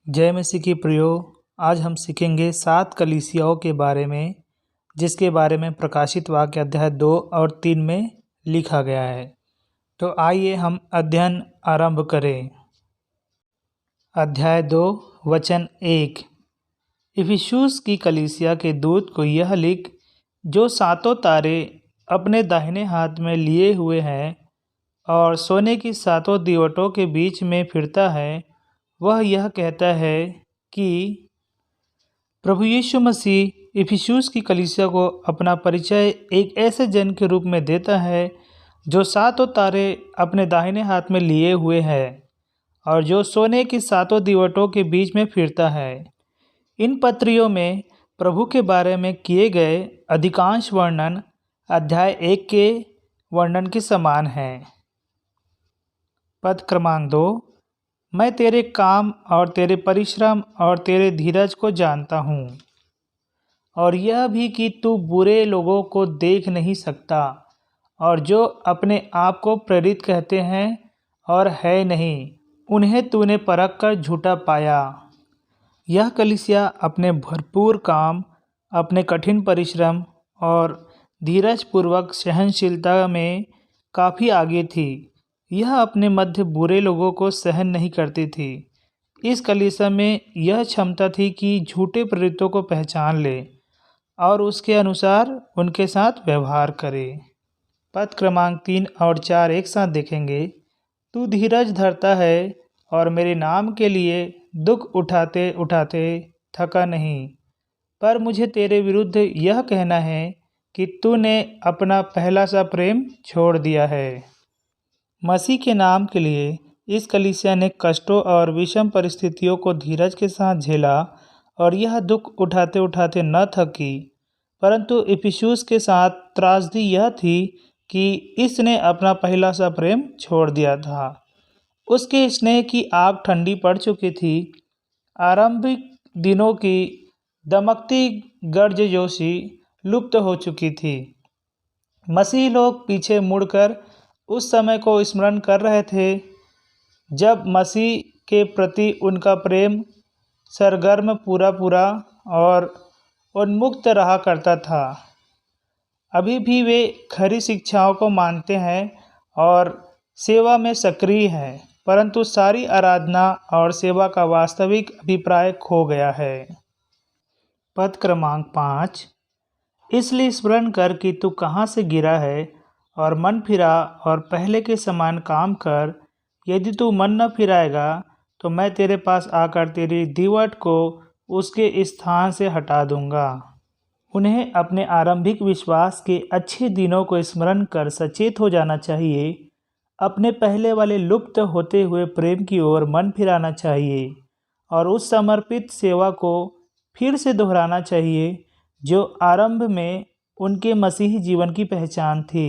जय मसीह की प्रियो। आज हम सीखेंगे 7 कलीसियाओं के बारे में, जिसके बारे में प्रकाशित वाक्य अध्याय 2 और 3 में लिखा गया है। तो आइए हम अध्ययन आरंभ करें। अध्याय 2 वचन 1। इफिसुस की कलीसिया के दूत को यह लिख, जो 7 तारे अपने दाहिने हाथ में लिए हुए हैं और सोने की 7 दीवटों के बीच में फिरता है, वह यह कहता है कि प्रभु यीशु मसीह इफिसुस की कलीसिया को अपना परिचय एक ऐसे जन के रूप में देता है जो 7 तारे अपने दाहिने हाथ में लिए हुए है और जो सोने की 7 दीवटों के बीच में फिरता है। इन पत्रियों में प्रभु के बारे में किए गए अधिकांश वर्णन अध्याय 1 के वर्णन के समान है। पद क्रमांक 2। मैं तेरे काम और तेरे परिश्रम और तेरे धीरज को जानता हूँ, और यह भी कि तू बुरे लोगों को देख नहीं सकता, और जो अपने आप को प्रेरित कहते हैं और है नहीं, उन्हें तूने परख कर झूठा पाया। यह कलीसिया अपने भरपूर काम, अपने कठिन परिश्रम और धीरजपूर्वक सहनशीलता में काफ़ी आगे थी। यह अपने मध्य बुरे लोगों को सहन नहीं करती थी। इस कलीसिया में यह क्षमता थी कि झूठे प्रेरितों को पहचान ले और उसके अनुसार उनके साथ व्यवहार करे। पद क्रमांक 3 और 4 एक साथ देखेंगे। तू धीरज धरता है और मेरे नाम के लिए दुख उठाते उठाते थका नहीं, पर मुझे तेरे विरुद्ध यह कहना है कि तूने अपना पहला सा प्रेम छोड़ दिया है। मसीह के नाम के लिए इस कलीसिया ने कष्टों और विषम परिस्थितियों को धीरज के साथ झेला और यह दुख उठाते उठाते न थकी। परंतु इफिसुस के साथ त्रासदी यह थी कि इसने अपना पहला सा प्रेम छोड़ दिया था। उसके स्नेह की आग ठंडी पड़ चुकी थी। आरंभिक दिनों की दमकती गर्मजोशी लुप्त हो चुकी थी। मसीह लोग पीछे मुड़कर उस समय को स्मरण कर रहे थे जब मसीह के प्रति उनका प्रेम सरगर्म पूरा और उन्मुक्त रहा करता था। अभी भी वे खरी शिक्षाओं को मानते हैं और सेवा में सक्रिय हैं, परंतु सारी आराधना और सेवा का वास्तविक अभिप्राय खो गया है। पद क्रमांक 5। इसलिए स्मरण कर कि तू कहाँ से गिरा है और मन फिरा और पहले के समान काम कर। यदि तू मन न फिराएगा तो मैं तेरे पास आकर तेरी दीवट को उसके स्थान से हटा दूंगा। उन्हें अपने आरंभिक विश्वास के अच्छे दिनों को स्मरण कर सचेत हो जाना चाहिए। अपने पहले वाले लुप्त होते हुए प्रेम की ओर मन फिराना चाहिए और उस समर्पित सेवा को फिर से दोहराना चाहिए जो आरंभ में उनके मसीही जीवन की पहचान थी।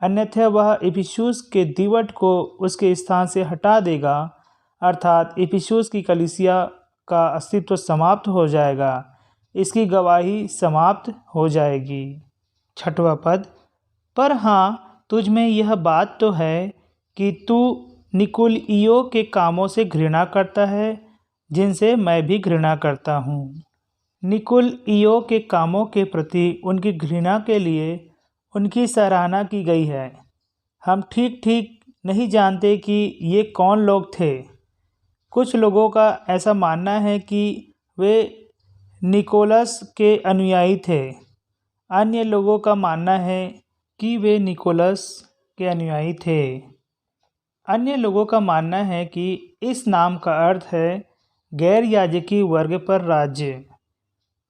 अन्यथा वह इफिसुस के दीवट को उसके स्थान से हटा देगा, अर्थात इफिसुस की कलीसिया का अस्तित्व समाप्त हो जाएगा, इसकी गवाही समाप्त हो जाएगी। 6वां पद। पर हाँ, तुझ में यह बात तो है कि तू निकुलइयों के कामों से घृणा करता है, जिनसे मैं भी घृणा करता हूँ। निकुलइयों के कामों के प्रति उनकी घृणा के लिए उनकी सराहना की गई है। हम ठीक नहीं जानते कि ये कौन लोग थे। कुछ लोगों का ऐसा मानना है कि वे निकोलस के अनुयायी थे। अन्य लोगों का मानना है कि वे निकोलस के अनुयायी थे। अन्य लोगों का मानना है कि इस नाम का अर्थ है गैर याजकी वर्ग पर राज्य।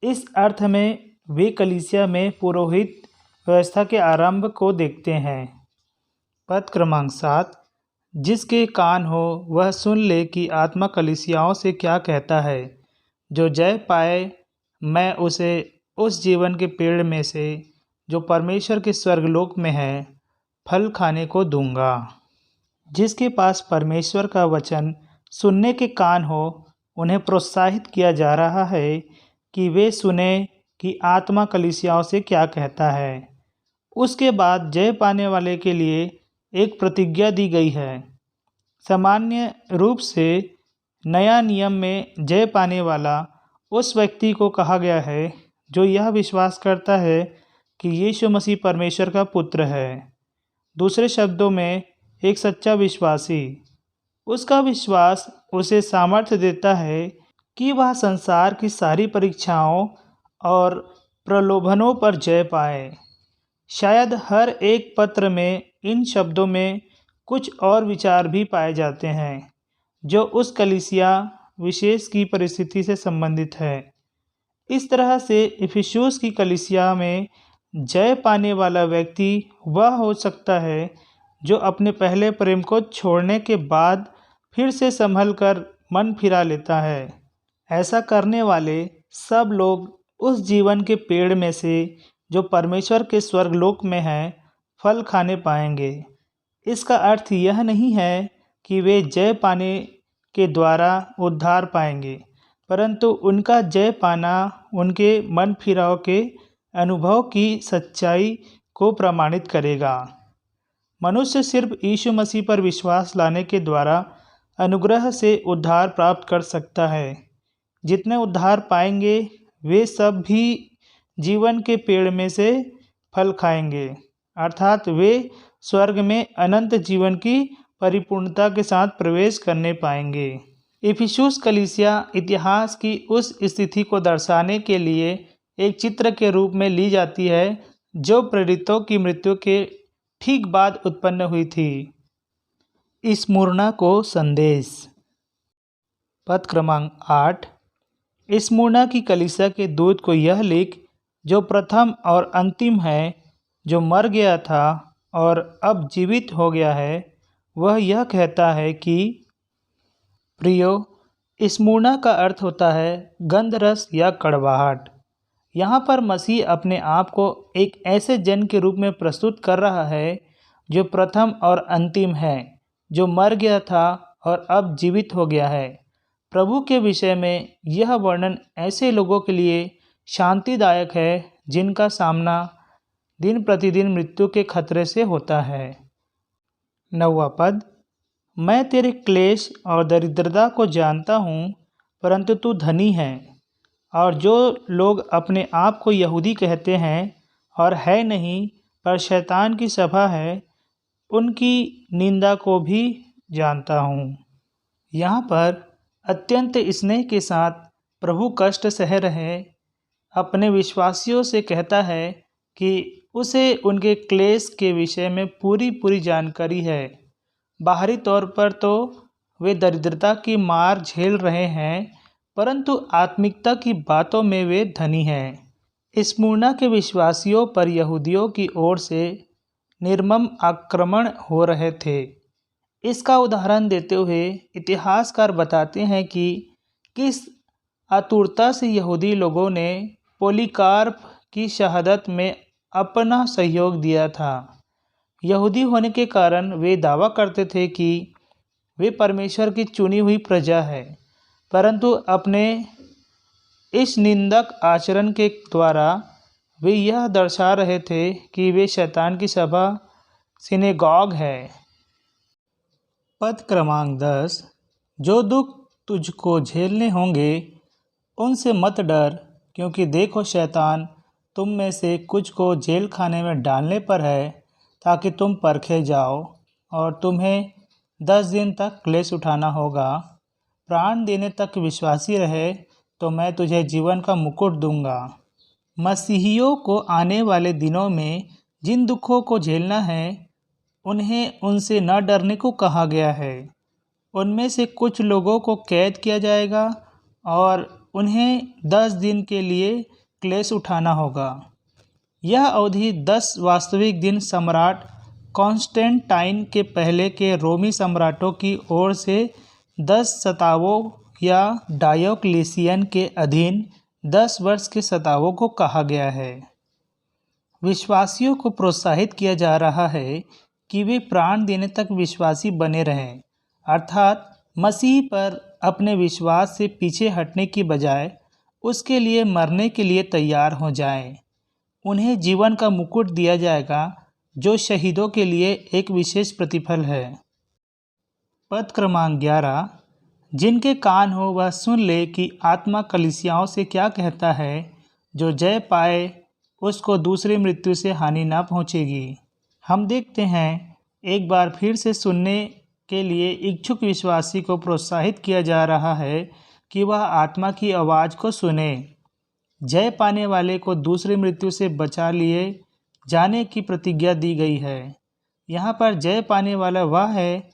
इस अर्थ में वे कलीसिया में पुरोहित व्यवस्था के आरंभ को देखते हैं। पद क्रमांक 7। जिसके कान हो वह सुन ले कि आत्मा कलीसियाओं से क्या कहता है। जो जय पाए मैं उसे उस जीवन के पेड़ में से जो परमेश्वर के स्वर्गलोक में है फल खाने को दूंगा। जिसके पास परमेश्वर का वचन सुनने के कान हो, उन्हें प्रोत्साहित किया जा रहा है कि वे सुने कि आत्मा कलीसियाओं से क्या कहता है। उसके बाद जय पाने वाले के लिए एक प्रतिज्ञा दी गई है। सामान्य रूप से नया नियम में जय पाने वाला उस व्यक्ति को कहा गया है जो यह विश्वास करता है कि यीशु मसीह परमेश्वर का पुत्र है। दूसरे शब्दों में, एक सच्चा विश्वासी। उसका विश्वास उसे सामर्थ्य देता है कि वह संसार की सारी परीक्षाओं और प्रलोभनों पर जय पाए। शायद हर एक पत्र में इन शब्दों में कुछ और विचार भी पाए जाते हैं जो उस कलीसिया विशेष की परिस्थिति से संबंधित है। इस तरह से इफिसुस की कलीसिया में जय पाने वाला व्यक्ति वह हो सकता है जो अपने पहले प्रेम को छोड़ने के बाद फिर से संभल कर मन फिरा लेता है। ऐसा करने वाले सब लोग उस जीवन के पेड़ में से जो परमेश्वर के स्वर्गलोक में है फल खाने पाएंगे। इसका अर्थ यह नहीं है कि वे जय पाने के द्वारा उद्धार पाएंगे, परंतु उनका जय पाना उनके मन फिराव के अनुभव की सच्चाई को प्रमाणित करेगा। मनुष्य सिर्फ यीशु मसीह पर विश्वास लाने के द्वारा अनुग्रह से उद्धार प्राप्त कर सकता है। जितने उद्धार पाएंगे वे सब भी जीवन के पेड़ में से फल खाएंगे, अर्थात वे स्वर्ग में अनंत जीवन की परिपूर्णता के साथ प्रवेश करने पाएंगे। इफिसुस कलीसिया इतिहास की उस स्थिति को दर्शाने के लिए एक चित्र के रूप में ली जाती है जो प्रेरितों की मृत्यु के ठीक बाद उत्पन्न हुई थी। स्मुरना को संदेश। पद क्रमांक 8। स्मुरना की कलीसिया के दूत को यह लिख, जो प्रथम और अंतिम है, जो मर गया था और अब जीवित हो गया है, वह यह कहता है कि प्रियो, स्मुरना का अर्थ होता है गंधरस या कड़वाहट। यहाँ पर मसीह अपने आप को एक ऐसे जन के रूप में प्रस्तुत कर रहा है जो प्रथम और अंतिम है, जो मर गया था और अब जीवित हो गया है। प्रभु के विषय में यह वर्णन ऐसे लोगों के लिए शांतिदायक है जिनका सामना दिन प्रतिदिन मृत्यु के खतरे से होता है। 9वां पद। मैं तेरे क्लेश और दरिद्रता को जानता हूँ, परंतु तू धनी है। और जो लोग अपने आप को यहूदी कहते हैं और है नहीं पर शैतान की सभा है, उनकी निंदा को भी जानता हूँ। यहाँ पर अत्यंत स्नेह के साथ प्रभु कष्ट सह रहे अपने विश्वासियों से कहता है कि उसे उनके क्लेश के विषय में पूरी जानकारी है। बाहरी तौर पर तो वे दरिद्रता की मार झेल रहे हैं, परंतु आत्मिकता की बातों में वे धनी हैं। स्मुरना के विश्वासियों पर यहूदियों की ओर से निर्मम आक्रमण हो रहे थे। इसका उदाहरण देते हुए इतिहासकार बताते हैं कि किस आतुरता से यहूदी लोगों ने पोलीकार्प की शहादत में अपना सहयोग दिया था। यहूदी होने के कारण वे दावा करते थे कि वे परमेश्वर की चुनी हुई प्रजा है, परंतु अपने इस निंदक आचरण के द्वारा वे यह दर्शा रहे थे कि वे शैतान की सभा सिनेगॉग है। पद क्रमांक 10। जो दुख तुझको झेलने होंगे उनसे मत डर, क्योंकि देखो शैतान तुम में से कुछ को जेल खाने में डालने पर है, ताकि तुम परखे जाओ, और तुम्हें 10 दिन तक क्लेश उठाना होगा। प्राण देने तक विश्वासी रहे तो मैं तुझे जीवन का मुकुट दूंगा। मसीहियों को आने वाले दिनों में जिन दुखों को झेलना है, उन्हें उनसे न डरने को कहा गया है। उनमें से कुछ लोगों को कैद किया जाएगा और उन्हें 10 दिन के लिए क्लेश उठाना होगा। यह अवधि 10 वास्तविक दिन सम्राट कॉन्स्टेंटाइन के पहले के रोमी सम्राटों की ओर से 10 सतावों या डायोक्लेसियन के अधीन 10 वर्ष के सतावों को कहा गया है। विश्वासियों को प्रोत्साहित किया जा रहा है कि वे प्राण देने तक विश्वासी बने रहें, अर्थात मसीह पर अपने विश्वास से पीछे हटने की बजाय उसके लिए मरने के लिए तैयार हो जाएं। उन्हें जीवन का मुकुट दिया जाएगा, जो शहीदों के लिए एक विशेष प्रतिफल है। पद क्रमांक 11। जिनके कान हो वह सुन ले कि आत्मा कलीसियाओं से क्या कहता है। जो जय पाए उसको दूसरी मृत्यु से हानि ना पहुँचेगी। हम देखते हैं एक बार फिर से सुनने के लिए इच्छुक विश्वासी को प्रोत्साहित किया जा रहा है कि वह आत्मा की आवाज़ को सुने। जय पाने वाले को दूसरी मृत्यु से बचा लिए जाने की प्रतिज्ञा दी गई है। यहाँ पर जय पाने वाला वह है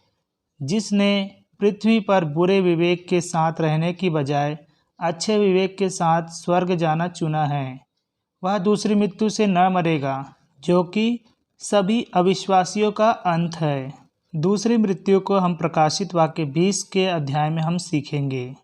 जिसने पृथ्वी पर बुरे विवेक के साथ रहने की बजाय अच्छे विवेक के साथ स्वर्ग जाना चुना है। वह दूसरी मृत्यु से न मरेगा, जो कि सभी अविश्वासियों का अंत है। दूसरी मृत्यु को हम प्रकाशित वाक्य 20 के अध्याय में हम सीखेंगे।